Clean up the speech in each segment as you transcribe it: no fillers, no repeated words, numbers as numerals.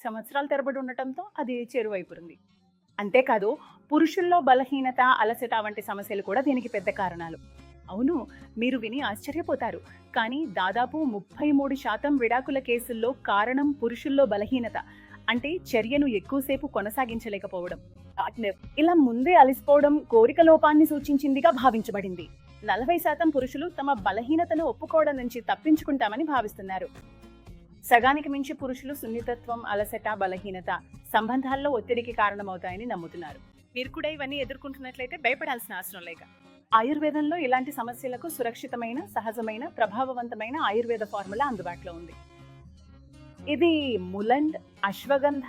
సంవత్సరాల తరబడి ఉండటంతో అది చెరువైపుతుంది. అంతేకాదు, పురుషుల్లో బలహీనత, అలసట వంటి సమస్యలు కూడా దీనికి పెద్ద కారణాలు. అవును, మీరు విని ఆశ్చర్యపోతారు. కానీ దాదాపు 33% విడాకుల కేసుల్లో కారణం పురుషుల్లో బలహీనత. అంటే చర్యను ఎక్కువసేపు కొనసాగించలేకపోవడం. పార్ట్నర్ ఇలా ముందే అలసిపోవడం కోరిక లోపాన్ని సూచించిందిగా భావించబడింది. 40% పురుషులు తమ బలహీనతను ఒప్పుకోవడం నుంచి తప్పించుకుంటామని భావిస్తున్నారు. సగానికి మించి పురుషులు సున్నితత్వం, అలసట, బలహీనత సంబంధాల్లో ఒత్తిడికి కారణమవుతాయని నమ్ముతున్నారు. మీరు కూడా ఇవన్నీ ఎదుర్కొంటున్నట్లయితే భయపడాల్సిన అవసరం లేక. ఆయుర్వేదంలో ఇలాంటి సమస్యలకు సురక్షితమైన, సహజమైన, ప్రభావవంతమైన ఆయుర్వేద ఫార్ములా అందుబాటులో ఉంది. ఇది ములండ్, అశ్వగంధ,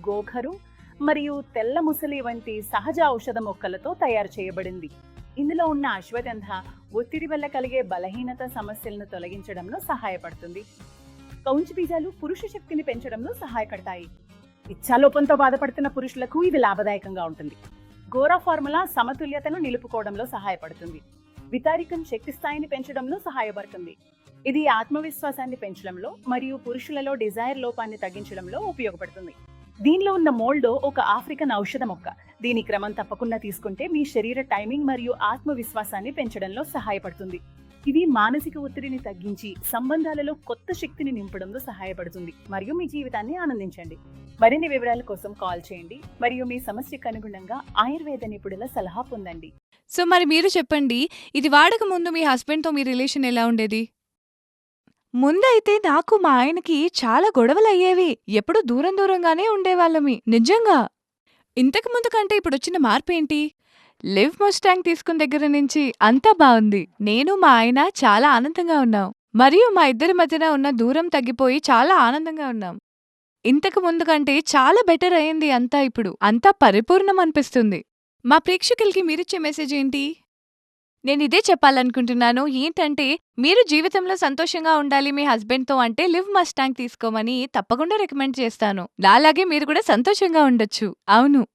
గోఖరు మరియు తెల్ల ముసలి వంటి సహజ ఔషధ మొక్కలతో తయారు చేయబడింది. ఇందులో ఉన్న అశ్వగంధ ఒత్తిడి వల్ల కలిగే బలహీనత సమస్యలను తొలగించడంలో సహాయపడుతుంది. కౌంచి బీజాలు పురుష శక్తిని పెంచడంలో సహాయపడతాయి. ఇచ్ఛాలోపంతో బాధపడుతున్న పురుషులకు ఇది లాభదాయకంగా ఉంటుంది. గోరా ఫార్ములా సమతుల్యతను నిలుపుకోవడంలో సహాయపడుతుంది. వితారికం శక్తి స్థాయిని పెంచడంలో సహాయపడుతుంది. ఇది ఆత్మవిశ్వాసాన్ని పెంచడంలో మరియు పురుషులలో డిజైర్ లోపాన్ని తగ్గించడంలో ఉపయోగపడుతుంది. దీనిలో ఉన్న మోల్డో ఒక ఆఫ్రికన్ ఔషధ మొక్క. దీని క్రమం తప్పకుండా తీసుకుంటే మీ శరీర టైమింగ్ మరియు ఆత్మవిశ్వాసాన్ని పెంచడంలో సహాయపడుతుంది. ఇది మానసిక ఒత్తిడిని తగ్గించి సంబంధాలలో కొత్త శక్తిని నింపడంలో సహాయపడుతుంది. మరియు మీ జీవితాన్ని ఆనందించండి. మరిన్ని వివరాల కోసం కాల్ చేయండి మరియు మీ సమస్యకు అనుగుణంగా ఆయుర్వేద నిపుణుల సలహా పొందండి. సో మరి మీరు చెప్పండి, ఇది వాడక ముందు మీ హస్బెండ్తో మీ రిలేషన్ ఎలా ఉండేది? ముందైతే నాకు మా ఆయనకి చాలా గొడవలయ్యేవి. ఎప్పుడూ దూరం దూరంగానే ఉండేవాళ్ళమి. నిజంగా. ఇంతకు ముందు కంటే ఇప్పుడొచ్చిన మార్పేంటి? లివ్ మస్టాంగ్ తీసుకున్న దగ్గర నుంచి అంతా బావుంది. నేను మా ఆయన చాలా ఆనందంగా ఉన్నాం. మరియు మా ఇద్దరి మధ్యన ఉన్న దూరం తగ్గిపోయి చాలా ఆనందంగా ఉన్నాం. ఇంతకు ముందు కంటే చాలా బెటర్ అయింది అంతా ఇప్పుడు. అంతా పరిపూర్ణం అనిపిస్తుంది. మా ప్రేక్షకులకి మీరిచ్చే మెసేజ్ ఏంటి? నేనిదే చెప్పాలనుకుంటున్నాను. ఏంటంటే, మీరు జీవితంలో సంతోషంగా ఉండాలి మీ హస్బెండ్‌తో అంటే లివ్ మస్టాంగ్ తీసుకోమని తప్పకుండా రికమెండ్ చేస్తాను. నాలాగే మీరు కూడా సంతోషంగా ఉండొచ్చు. అవును.